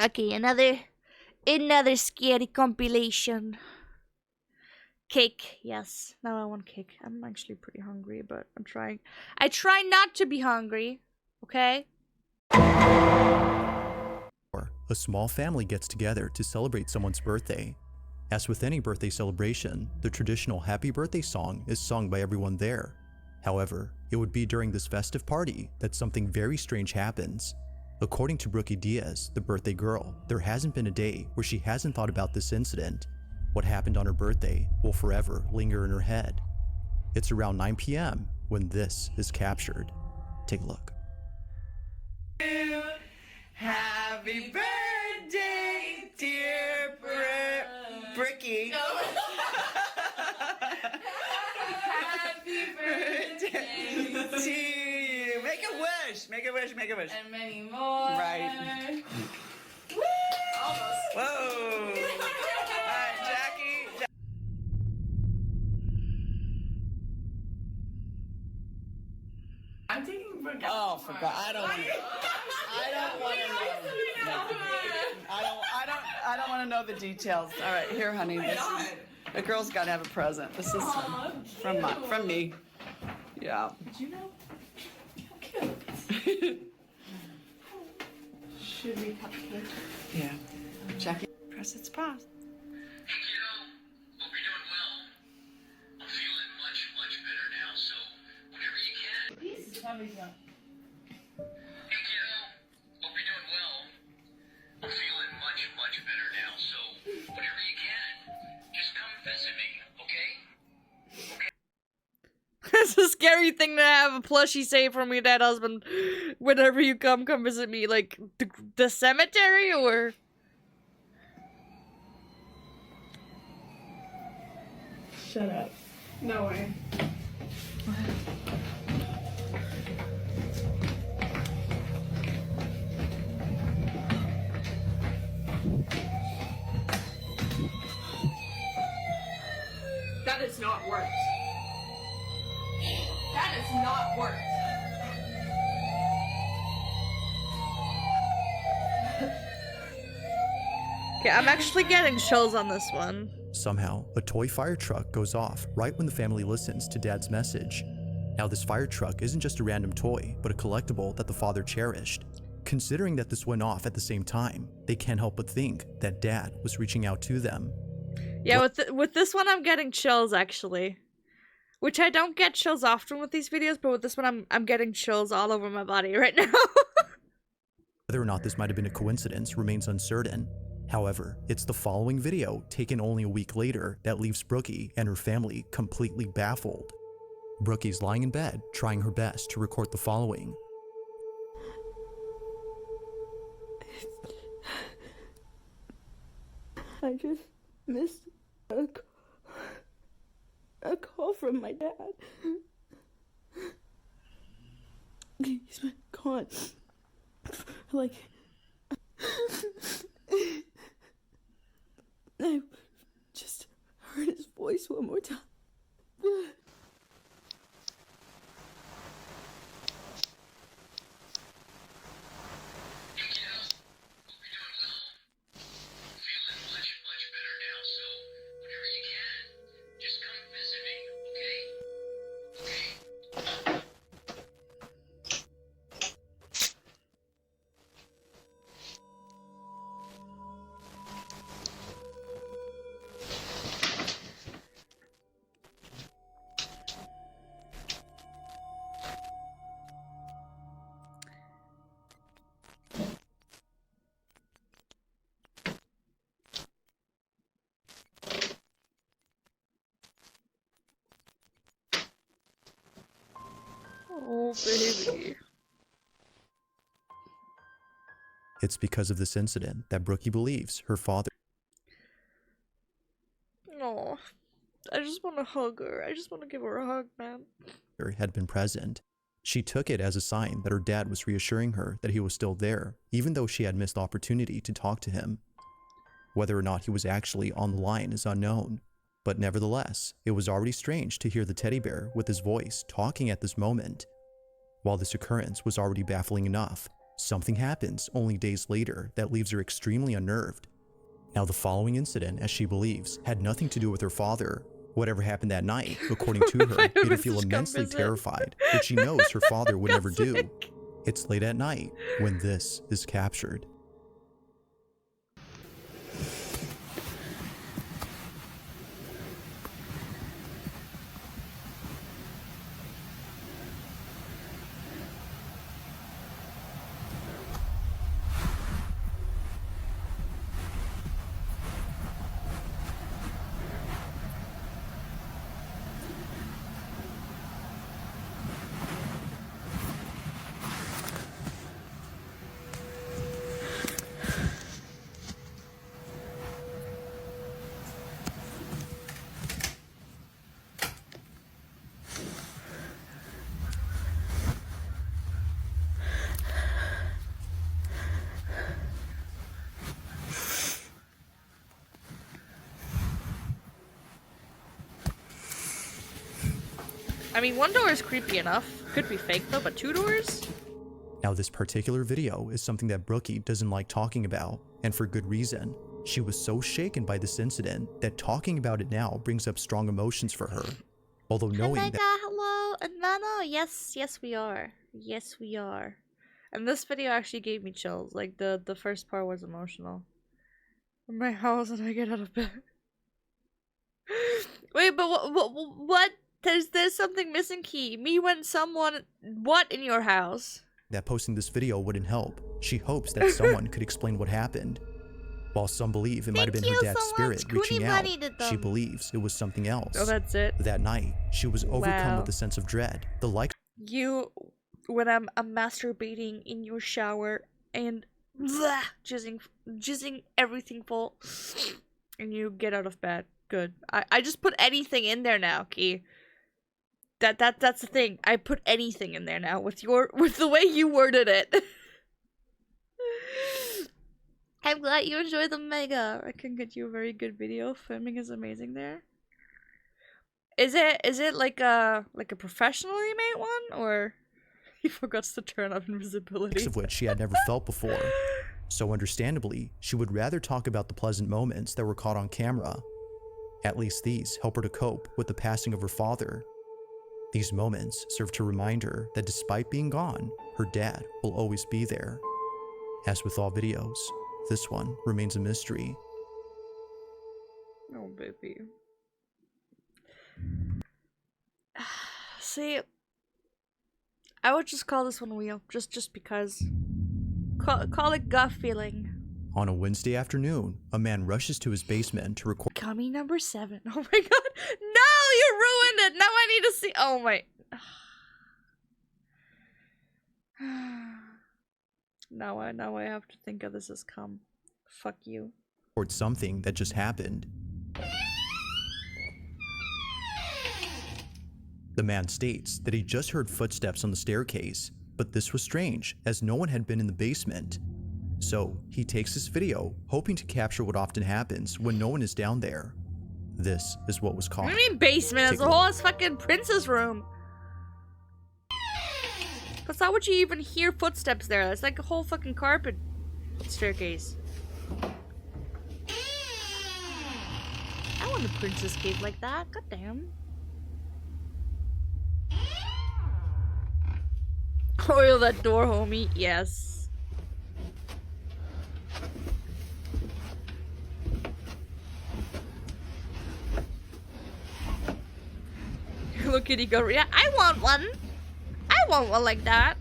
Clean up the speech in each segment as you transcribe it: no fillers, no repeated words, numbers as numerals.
Okay, another scary compilation. Cake, yes. Now I want cake. I'm actually pretty hungry, but I'm trying. I try not to be hungry. Okay. A small family gets together to celebrate someone's birthday. As with any birthday celebration, the traditional happy birthday song is sung by everyone there. However, it would be during this festive party that something very strange happens. According to Brookie Diaz, the birthday girl, there hasn't been a day where she hasn't thought about this incident. What happened on her birthday will forever linger in her head. It's around 9 p.m. when this is captured. Take a look. Happy birthday, dear Brookie. No. Happy birthday to you. Make a wish. Make a wish. Make a wish. And many more. Right. Woo! Almost. Whoa. All right, Jackie. I'm taking Brooke. Oh, forgot. I don't want to know. I don't want to know the details. All right, here, honey. The girl's got to have a present. This is from me. Yeah. Did you know? How cute. Should we cut the cake? Yeah. Jackie, press its pause. Hey kiddo, hope you're doing well. I'm feeling much better now, so whenever you can. Please. How we go? Hey kiddo, hope you're doing well. I'm feeling much better now, so whenever you can, just come visit me, okay? It's a scary thing to have a plushie say from your dead husband. Whenever you come visit me. Like, the cemetery, or? Shut up. No way. That is not worked. That is not worked. Okay, I'm actually getting chills on this one. Somehow, a toy fire truck goes off right when the family listens to Dad's message. Now, this fire truck isn't just a random toy, but a collectible that the father cherished. Considering that this went off at the same time, they can't help but think that Dad was reaching out to them. Yeah, with this one, I'm getting chills, actually. Which I don't get chills often with these videos, but with this one, I'm getting chills all over my body right now. Whether or not this might have been a coincidence remains uncertain. However, it's the following video, taken only a week later, that leaves Brookie and her family completely baffled. Brookie's lying in bed, trying her best to record the following. I just missed a call from my dad. He's been gone. Like, I just heard his voice one more time. Hey kiddo, hope you're doing well. I'm feeling much better now, so whenever you can, just come visit me, okay? Oh, baby. It's because of this incident that Brookie believes her father Oh, I just want to hug her. I just want to give her a hug, man. had been present. She took it as a sign that her dad was reassuring her that he was still there, even though she had missed the opportunity to talk to him. Whether or not he was actually on the line is unknown, but nevertheless, it was already strange to hear the teddy bear with his voice talking at this moment. While this occurrence was already baffling enough, Something happens only days later that leaves her extremely unnerved. Now, the following incident, as she believes, had nothing to do with her father. Whatever happened that night, according to her, made her feel immensely terrified, which she knows her father would never do. It's late at night when this is captured. I mean, one door is creepy enough. Could be fake though, but 2 doors? Now, this particular video is something that Brookie doesn't like talking about, and for good reason. She was so shaken by this incident that talking about it now brings up strong emotions for her. Although knowing that— hello, and Nano. Yes, we are. Yes, we are. And this video actually gave me chills. Like, the first part was emotional. In my house and I get out of bed. Wait, but what? There's something missing, Key. Me when someone... What in your house? that posting this video wouldn't help. She hopes that someone could explain what happened. While some believe it might have been her dad's spirit reaching out, she believes it was something else. Oh, that's it? That night, she was overcome with a sense of dread, the likes When I'm masturbating in your shower and blah, jizzing everything full, and you get out of bed. Good. I just put anything in there now, Key. That's the thing. I put anything in there now with the way you worded it. I'm glad you enjoyed the mega. I can get you a very good video. Filming is amazing there. Is it like a professionally made one, or he forgot to turn off invisibility? of which she had never felt before. So understandably, she would rather talk about the pleasant moments that were caught on camera. At least these help her to cope with the passing of her father. These moments serve to remind her that despite being gone, her dad will always be there. As with all videos, this one remains a mystery. Oh, baby. See, I would just call this one real, just because. Call it gut feeling. On a Wednesday afternoon, a man rushes to his basement to record Coming number 7. Oh my god. No, you ruined it. Now I need to see. Oh my. Now I have to think of this as cum. Fuck you. something that just happened. The man states that he just heard footsteps on the staircase, but this was strange as no one had been in the basement. So he takes this video, hoping to capture what often happens when no one is down there. This is what was caught. What do you mean basement? It's a whole fucking princess room. That's not what you even hear footsteps there. It's like a whole fucking carpet staircase. I want a princess cave like that. God damn. Oil that door, homie. Yes. Hello Kitty go. Yeah, I want one. I want one like that.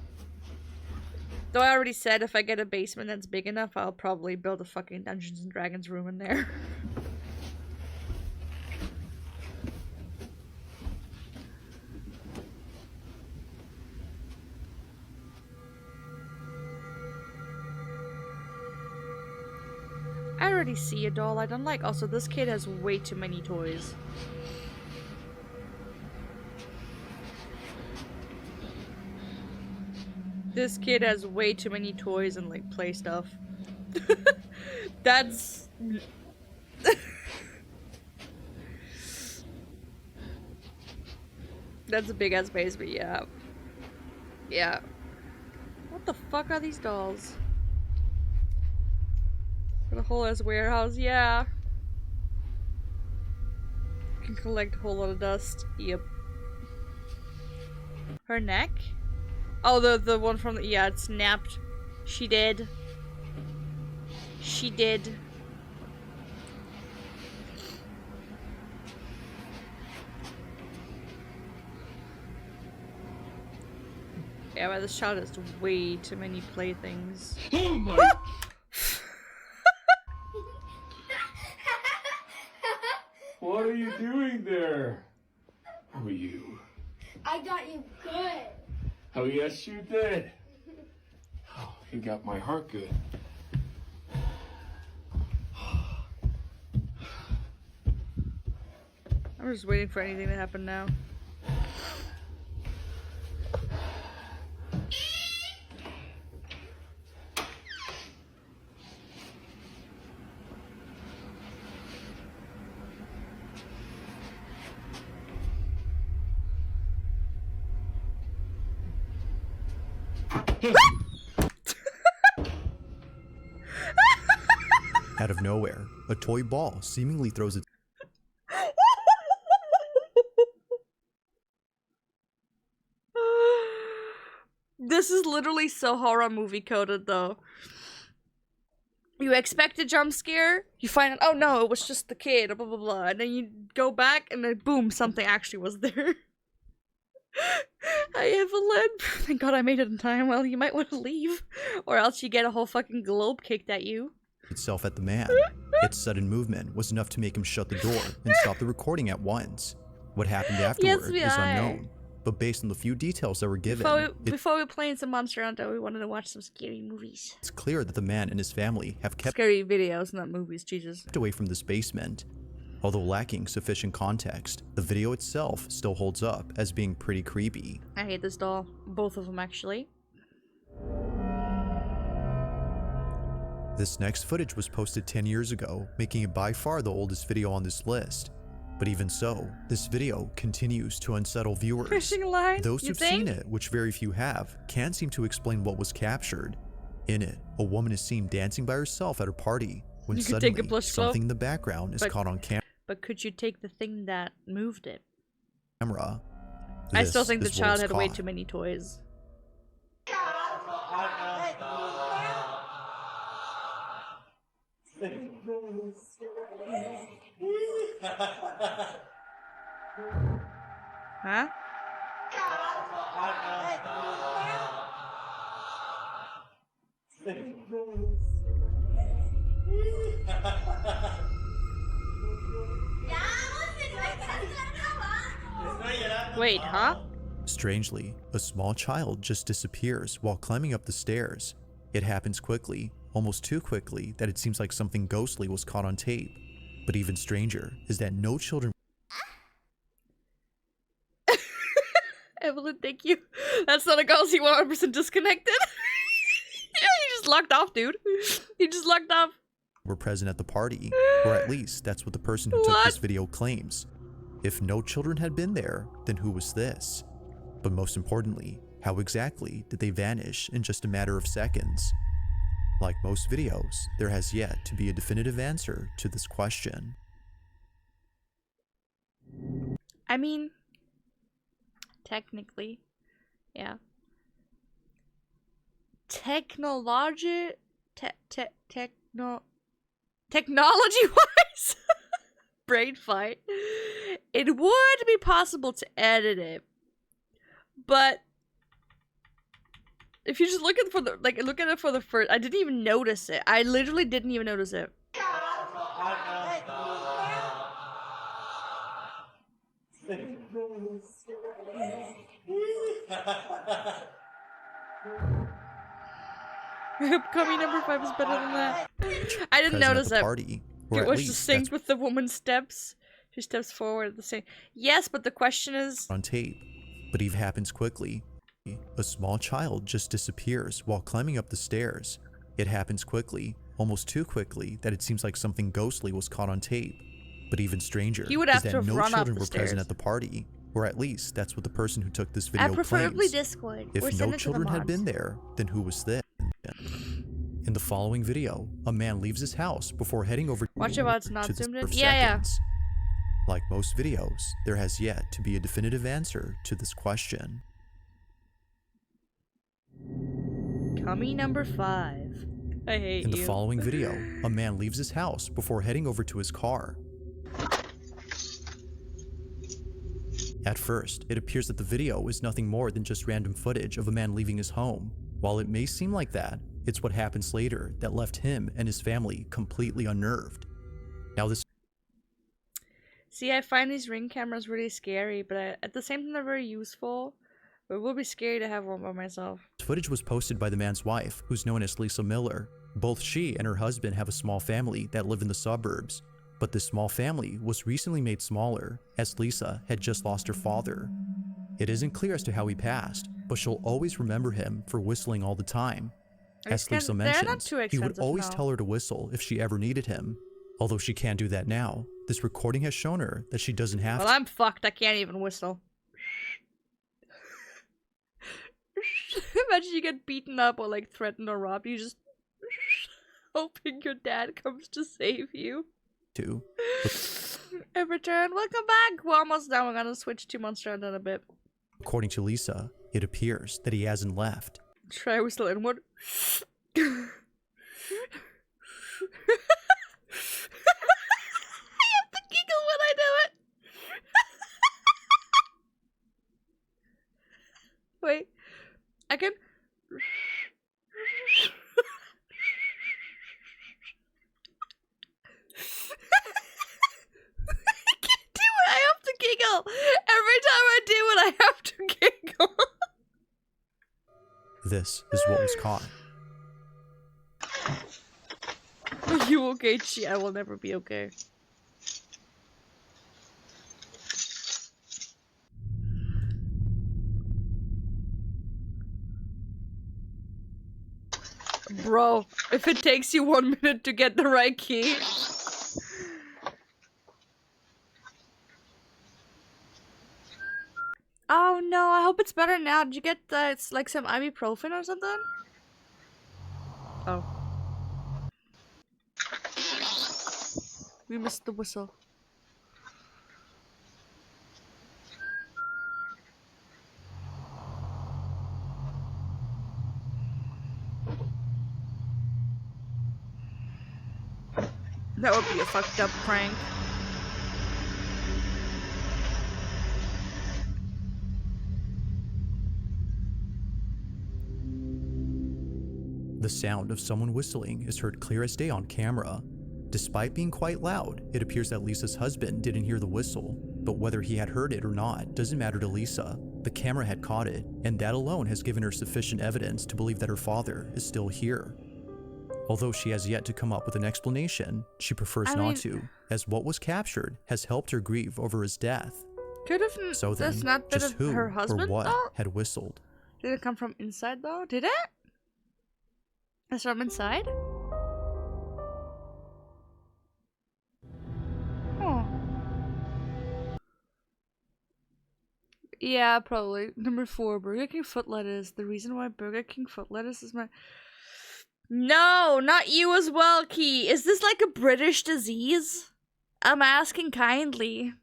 Though I already said if I get a basement that's big enough, I'll probably build a fucking Dungeons and Dragons room in there. I already see a doll I don't like. Also, this kid has way too many toys. This kid has way too many toys and like play stuff. That's that's a big ass base, but yeah. Yeah. What the fuck are these dolls? Got a whole ass warehouse, yeah. Can collect a whole lot of dust. Yep. Her neck? Oh, the one from the, yeah, it snapped. She did. She did. Yeah, but this child has way too many playthings. Oh my! What are you doing there? Who are you? I got you good. Oh, yes, you did. Oh, you got my heart good. I'm just waiting for anything to happen now. Out of nowhere, a toy ball seemingly throws its This is literally so horror movie coded though. You expect a jump scare, you find out, oh no, it was just the kid, blah blah blah, and then you go back and then boom, something actually was there. I have a lead. Thank God I made it in time. Well, you might want to leave, or else you get a whole fucking globe kicked at you. itself at the man. Its sudden movement was enough to make him shut the door and stop the recording at once. What happened afterward is unknown, but based on the few details that were given, before we play some Monster Hunter, we wanted to watch some scary movies. It's clear that the man and his family have kept scary videos, not movies, Jesus. Away from this basement. Although lacking sufficient context, the video itself still holds up as being pretty creepy. I hate this doll. Both of them, actually. This next footage was posted 10 years ago, making it by far the oldest video on this list. But even so, this video continues to unsettle viewers. Fishing line, Those who've seen it, which very few have, can't seem to explain what was captured. In it, a woman is seen dancing by herself at her party, when suddenly something in the background is caught on camera. But could you take the thing that moved it? I still think the child had way too many toys. Huh? Wait, huh? Strangely, a small child just disappears while climbing up the stairs. It happens quickly, almost too quickly that it seems like something ghostly was caught on tape. But even stranger is that no children. Evelyn, thank you. That's not a ghost, you 100% disconnected. Yeah, you just locked off, dude. You just locked off. Were present at the party, or at least that's what the person who took this video claims. If no children had been there, then who was this? But most importantly, how exactly did they vanish in just a matter of seconds? Like most videos, there has yet to be a definitive answer to this question. I mean, technically, yeah. Technology-wise, brain fight, it would be possible to edit it, but if you just look at look at it for the first, I didn't even notice it. I literally didn't even notice it. Upcoming number 5 is better than that. I didn't notice it. It was just synced with the woman's steps. She steps forward at the same. Yes, but the question is on tape, but it happens quickly. A small child just disappears while climbing up the stairs. It happens quickly, almost too quickly that it seems like something ghostly was caught on tape. But even stranger he would have is to that no run children up the were stairs. present at the party, Or at least that's what the person who took this video Preferably claims. Discord. Or If send no it to the children had mods. been there, then who was this? In the following video, a man leaves his house before heading over Watch it while it's not to the zoomed in. serve Yeah. seconds. Like most videos, there has yet to be a definitive answer to this question. Dummy number 5. I hate In the you. following video, a man leaves his house before heading over to his car. At first, it appears that the video is nothing more than just random footage of a man leaving his home. While it may seem like that, it's what happens later that left him and his family completely unnerved. Now this See, I find these Ring cameras really scary, but at the same time they're very useful. But it will be scary to have one by myself. footage was posted by the man's wife, who's known as Lisa Miller. Both she and her husband have a small family that live in the suburbs. But this small family was recently made smaller, as Lisa had just lost her father. It isn't clear as to how he passed, but she'll always remember him for whistling all the time. As Lisa They're not mentions, too he would expensive always now. tell her to whistle if she ever needed him. Although she can't do that now, this recording has shown her that she doesn't have Well, to. I'm fucked. I can't even whistle. Imagine you get beaten up or like threatened or robbed. You just hoping your dad comes to save you. In return, welcome back. We're almost done. We're gonna switch to Monster Hunter in a bit. According to Lisa, it appears that he hasn't left. Try whistle inward. I have to giggle when I do it. Wait, I can. I can't do it. I have to giggle every time I do it. I have to giggle. This is what was caught. Are you okay, Chi? I will never be okay. Bro, if it takes you 1 minute to get the right key. Oh no, I hope it's better now. Did you get it's like some ibuprofen or something? Oh. We missed the whistle. That would be a fucked up prank. The sound of someone whistling is heard clear as day on camera. Despite being quite loud, it appears that Lisa's husband didn't hear the whistle, but whether he had heard it or not doesn't matter to Lisa. The camera had caught it, and that alone has given her sufficient evidence to believe that her father is still here. Although she has yet to come up with an explanation, she prefers not to, as what was captured has helped her grieve over his death. Could have. So then, That's not just who her husband. or what Though? had whistled? Did it come from inside though? Did it? It's from inside? Oh. Yeah, probably. Number 4, Burger King foot lettuce. The reason why Burger King foot lettuce is my... No, not you as well, Key. Is this like a British disease? I'm asking kindly.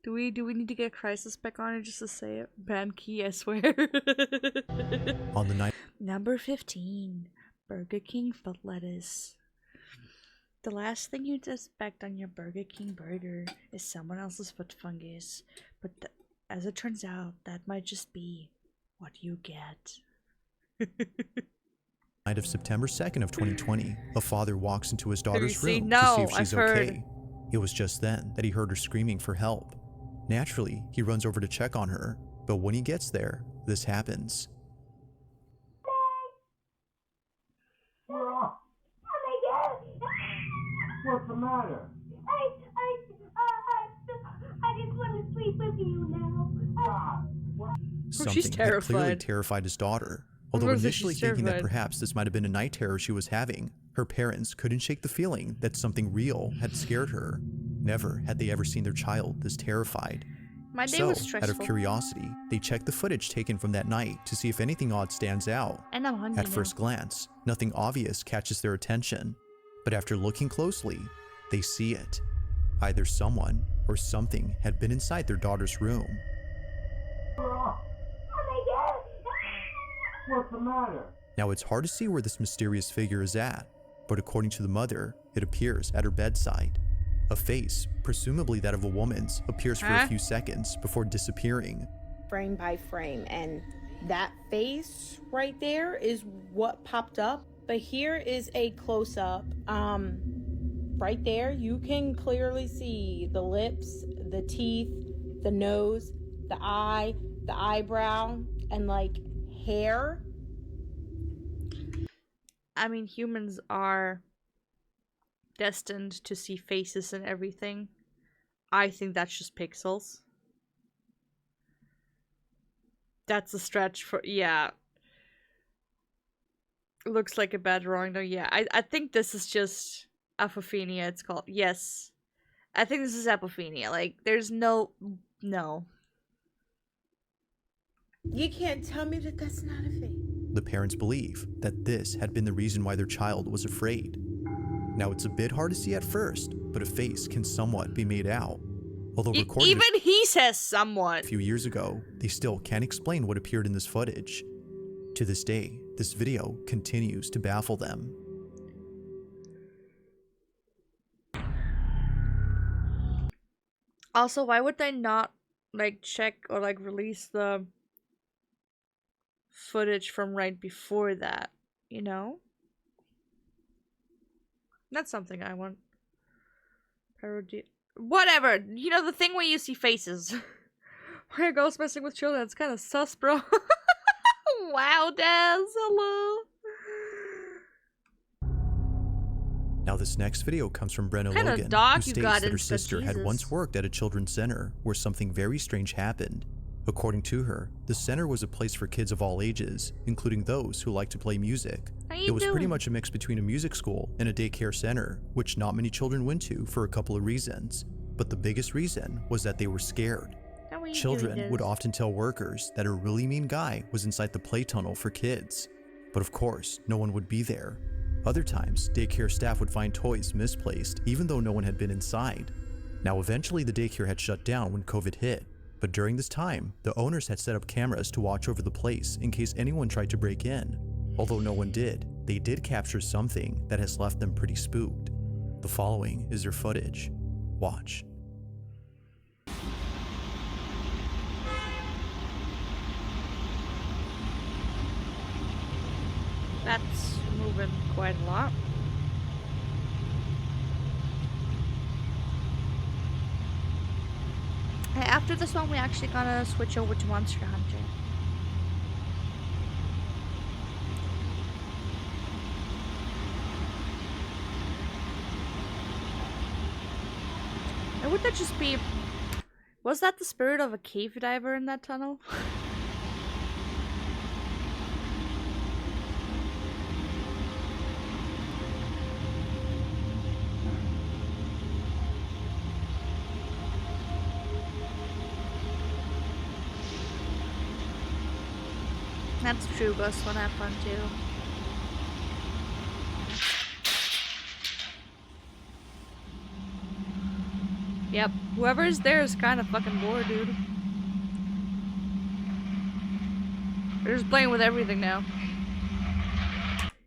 Do we need to get Crisis back on it just to say it? Ban Key, I swear. On the night Number 15, Burger King foot lettuce. The last thing you'd expect on your Burger King burger is someone else's foot fungus, but as it turns out, that might just be what you get. night of September 2nd of 2020, a father walks into his daughter's see? room No, to see if she's I've heard. okay. It was just then that he heard her screaming for help. Naturally, he runs over to check on her, but when he gets there, this happens. Oh my God! What's the matter? I just want to sleep with you now. Something she's that clearly terrified. terrified his daughter. Although course initially she's thinking that terrified. perhaps this might have been a night terror she was having, Her parents couldn't shake the feeling that something real had scared her. Never had they ever seen their child this terrified. My day So, was out stressful. of curiosity, they checked the footage taken from that night to see if anything odd stands out. And I'm hungry At first glance, nothing obvious catches their attention, but after looking closely, they see it. Either someone or something had been inside their daughter's room. Oh my God. What's the matter? Now it's hard to see where this mysterious figure is at, but according to the mother, it appears at her bedside. A face, presumably that of a woman's, appears for a few seconds before disappearing. Frame by frame, and that face right there is what popped up. But here is a close-up. Right there, you can clearly see the lips, the teeth, the nose, the eye, the eyebrow, and like hair. I mean, humans are destined to see faces and everything. I think that's just pixels. That's a stretch for, yeah. Looks like a bad drawing though, yeah. I think this is just apophenia, it's called. Yes. I think this is apophenia. Like, there's no. You can't tell me that that's not a face. The parents believe that this had been the reason why their child was afraid. Now it's a bit hard to see at first, but a face can somewhat be made out. Although recorded Even he says somewhat. a few years ago, they still can't explain what appeared in this footage. To this day, this video continues to baffle them. Also, why would they not, like, check or, like, release the footage from right before that, you know? That's something I want. Parody. Whatever! You know, the thing where you see faces. Where ghosts messing with children, it's kind of sus, bro. Wow, Daz, hello. Now this next video comes from Brenna What kind of Logan, dog who you states got that her in sister had Jesus? once worked at a children's center where something very strange happened. According to her, the center was a place for kids of all ages, including those who like to play music. How you It was pretty doing? much a mix between a music school and a daycare center, which not many children went to for a couple of reasons. But the biggest reason was that they were scared. How are you Children doing, would Daz? often tell workers that a really mean guy was inside the play tunnel for kids. But of course, no one would be there. Other times, daycare staff would find toys misplaced, even though no one had been inside. Now eventually the daycare had shut down when COVID hit, but during this time, the owners had set up cameras to watch over the place in case anyone tried to break in. Although no one did, they did capture something that has left them pretty spooked. The following is their footage. Watch. That's moving quite a lot. Hey, after this one, we actually gonna switch over to Monster Hunter. And would that just be... Was that the spirit of a cave diver in that tunnel? That's true, Ghost one have fun too. Yep, whoever's there is kind of fucking bored, dude. They're just playing with everything now.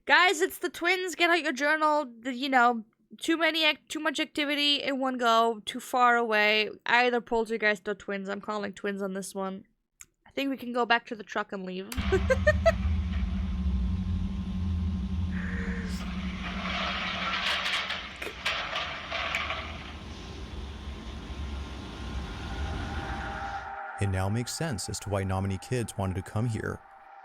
Guys, it's the twins. Get out your journal. You know, too much activity in one go. Too far away. Either poltergeist or twins. I'm calling twins on this one. I think we can go back to the truck and leave. It now makes sense as to why not many kids wanted to come here.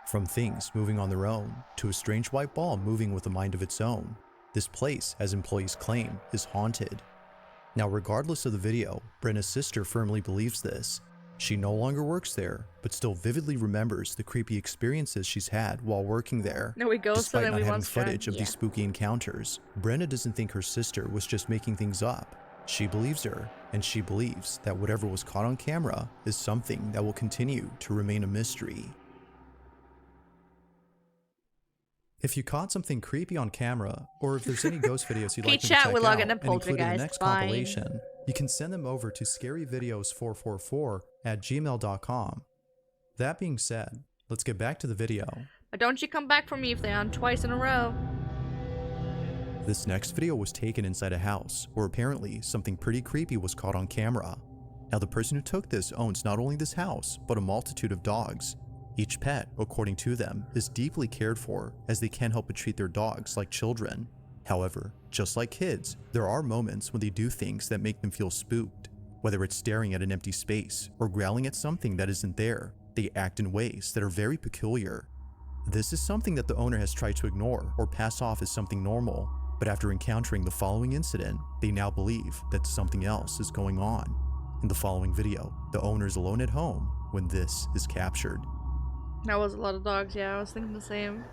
From things moving on their own, to a strange white ball moving with a mind of its own, this place, as employees claim, is haunted. Now regardless of the video, Brenna's sister firmly believes this. She no longer works there, but still vividly remembers the creepy experiences she's had while working there. No, we ghosted Despite and not we having once tried. footage of Yeah. these spooky encounters, Brenda doesn't think her sister was just making things up. She believes her, and she believes that whatever was caught on camera is something that will continue to remain a mystery. If you caught something creepy on camera, or if there's any ghost videos you'd Okay, like me to chat, check we're out logging and in include in the Poltergeist, next fine. compilation, you can send them over to scaryvideos444@gmail.com. That being said, let's get back to the video. But don't you come back for me if they're on twice in a row. This next video was taken inside a house, where apparently something pretty creepy was caught on camera. Now the person who took this owns not only this house, but a multitude of dogs. Each pet, according to them, is deeply cared for, as they can't help but treat their dogs like children. However, just like kids, there are moments when they do things that make them feel spooked. Whether it's staring at an empty space, or growling at something that isn't there, they act in ways that are very peculiar. This is something that the owner has tried to ignore or pass off as something normal, but after encountering the following incident, they now believe that something else is going on. In the following video, the owner is alone at home when this is captured. That was a lot of dogs, yeah, I was thinking the same.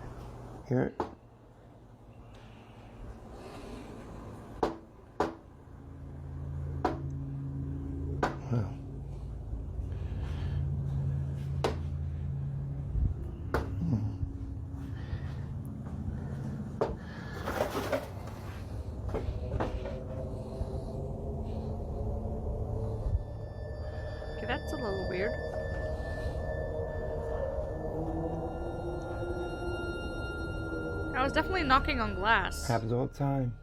Hear it? Wow. Okay, that's a little weird. I was definitely knocking on glass. Happens all the time.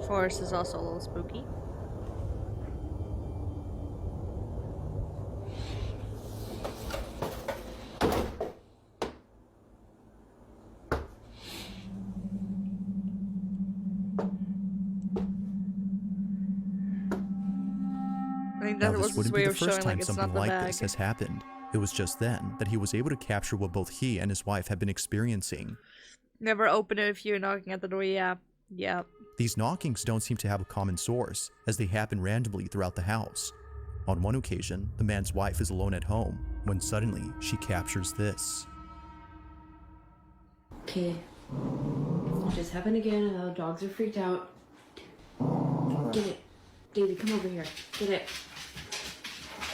Forest is also a little spooky. I think that Now, was this his wouldn't way be the of first showing like time it's something not the like bag. this has happened. It was just then that he was able to capture what both he and his wife had been experiencing. Never open it if you're knocking at the door, yeah. Yeah. These knockings don't seem to have a common source, as they happen randomly throughout the house. On one occasion, the man's wife is alone at home, when suddenly she captures this. Okay. Just happened again and the dogs are freaked out. Get it. David, come over here. Get it.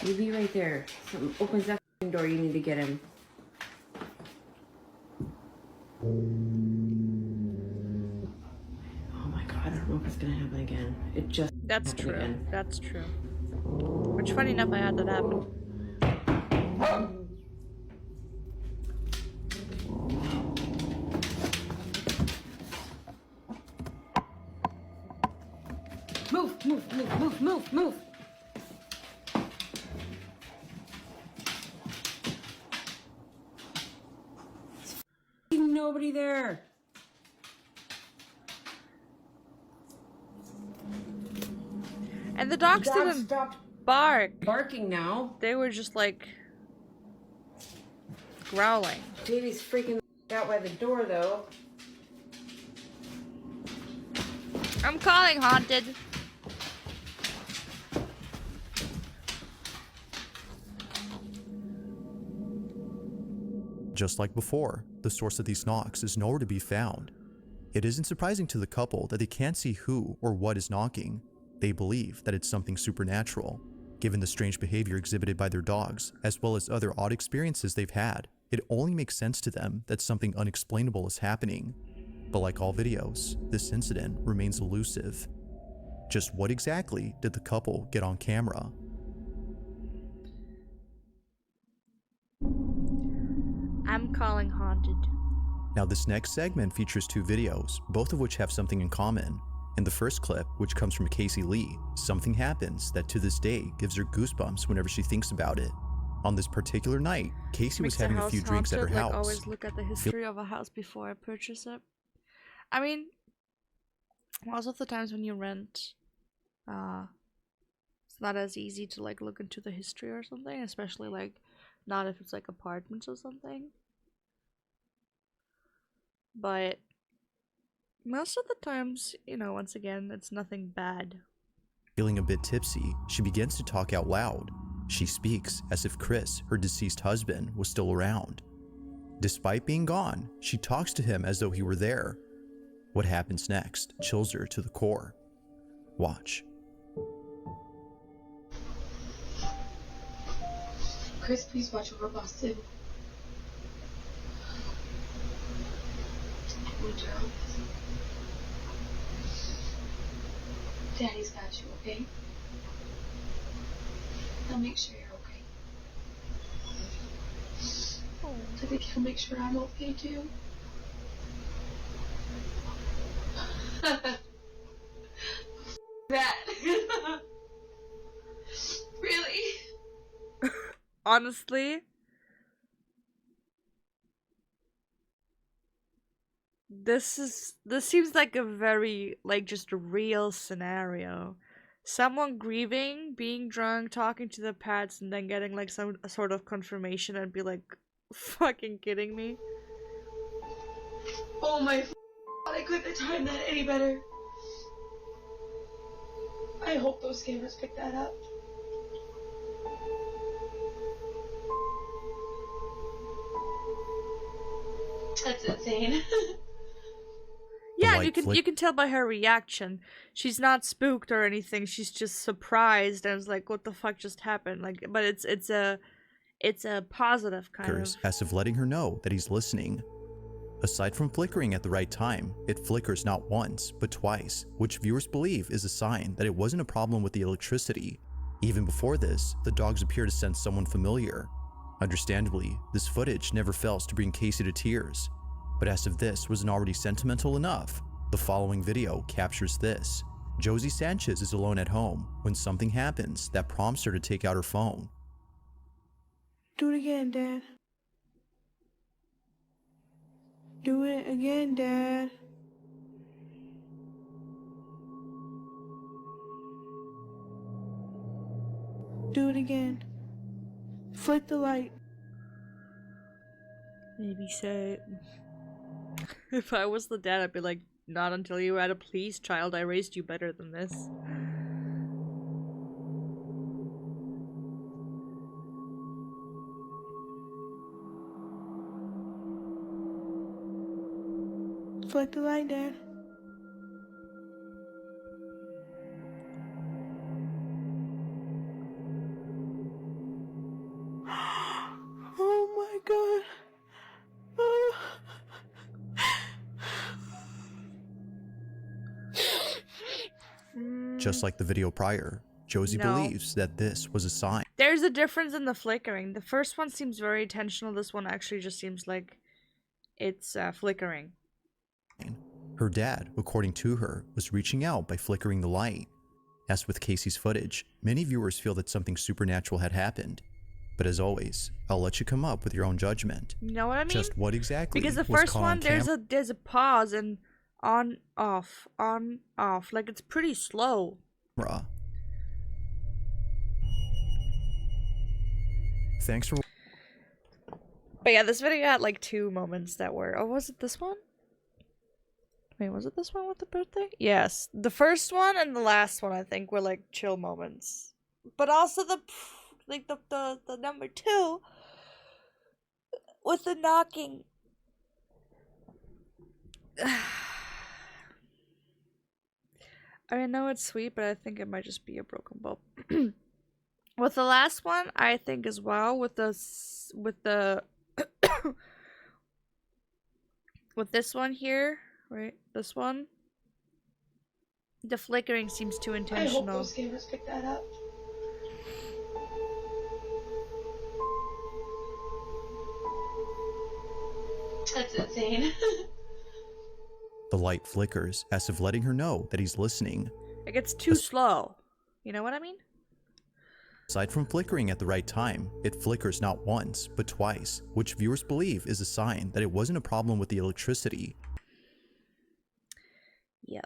You be right there. Something opens that door, you need to get him. Oh my god, I don't know if it's gonna happen again. It just That's happened true. again. That's true. Which, funny enough, I had that happen. Move, move, move, move, move, move. There's nobody there. And the dogs didn't stopped bark. barking now. They were just like growling. Davey's freaking out by the door though. I'm calling haunted. Just like before, the source of these knocks is nowhere to be found. It isn't surprising to the couple that they can't see who or what is knocking. They believe that it's something supernatural. Given the strange behavior exhibited by their dogs, as well as other odd experiences they've had, it only makes sense to them that something unexplainable is happening. But like all videos, this incident remains elusive. Just what exactly did the couple get on camera? I'm calling haunted. Now this next segment features two videos, both of which have something in common. In the first clip, which comes from Casey Lee, something happens that to this day gives her goosebumps whenever she thinks about it. On this particular night, Casey was Makes the having a house few drinks at her haunted, house. Like, always look at the history of a house before I purchase it. I mean, most of the times when you rent, it's not as easy to like look into the history or something, especially like not if it's like apartments or something. But Most of the times, you know, once again, it's nothing bad. Feeling a bit tipsy, she begins to talk out loud. She speaks as if Chris, her deceased husband, was still around. Despite being gone, she talks to him as though he were there. What happens next chills her to the core. Watch. Chris, please watch over Boston. Winter. Daddy's got you, okay? I'll make sure you're okay. I think he'll make sure I'm okay too. That. Really? Honestly, this seems like a very, like, just a real scenario. Someone grieving, being drunk, talking to the pets, and then getting like some sort of confirmation and be like, fucking kidding me? Oh my God, I couldn't have timed that any better. I hope those cameras pick that up. That's insane. Yeah, light you can tell by her reaction. She's not spooked or anything. She's just surprised and is like, "What the fuck just happened?" Like, but it's a positive kind of. Flickers as if letting her know that he's listening. Aside from flickering at the right time, it flickers not once, but twice, which viewers believe is a sign that it wasn't a problem with the electricity. Even before this, the dogs appear to sense someone familiar. Understandably, this footage never fails to bring Casey to tears. But as if this wasn't already sentimental enough, the following video captures this. Josie Sanchez is alone at home when something happens that prompts her to take out her phone. Do it again, Dad. Do it again, Dad. Do it again. Flick the light. Maybe say, if I was the dad, I'd be like, not until you had a please, child. I raised you better than this. Flick the light, Dad. Oh my God. Just like the video prior, Josie No. believes that this was a sign. There's a difference in the flickering. The first one seems very intentional. This one actually just seems like it's flickering. Her dad, according to her, was reaching out by flickering the light. As with Casey's footage, many viewers feel that something supernatural had happened. But as always, I'll let you come up with your own judgment. You know what I mean? Just what exactly Because the was first caught one, on there's a pause and on, off. Like, it's pretty slow. camera. Thanks for But yeah, this video had like 2 moments that were... Oh, was it this one? Wait, was it this one with the birthday? Yes. The first one and the last one, I think, were like chill moments. But also the number 2 with the knocking. I know it's sweet, but I think it might just be a broken bulb. With the last one, I think as well, with the with this one here, right? This one, the flickering seems too I intentional. hope those cameras pick that up. That's insane. the light flickers as if letting her know that he's listening. Like, it's too slow. You know what I mean? Aside from flickering at the right time, it flickers not once, but twice, which viewers believe is a sign that it wasn't a problem with the electricity. Yeah.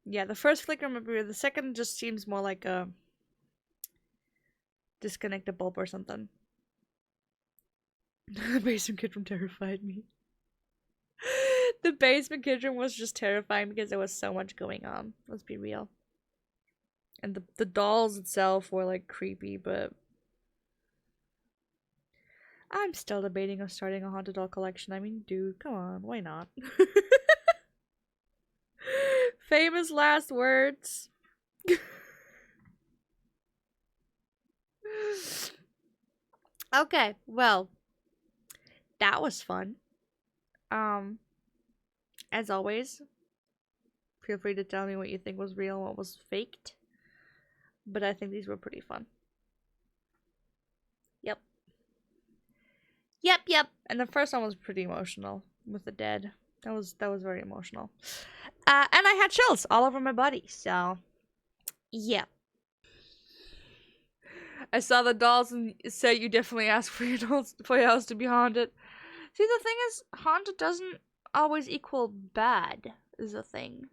Yeah, the first flicker might be, the second just seems more like a disconnect a bulb or something. Basement kid from Terrified Me. The basement kitchen was just terrifying because there was so much going on. Let's be real. And the dolls itself were like creepy, but I'm still debating on starting a haunted doll collection. I mean, dude, come on, why not? Famous last words. Okay, well, that was fun. As always, feel free to tell me what you think was real and what was faked. But I think these were pretty fun. Yep. Yep. And the first one was pretty emotional with the dead. That was very emotional. And I had chills all over my body, so yeah. I saw the dolls and said you definitely asked for your dolls for your house to be haunted. See, the thing is, haunted doesn't always equal bad, is a thing.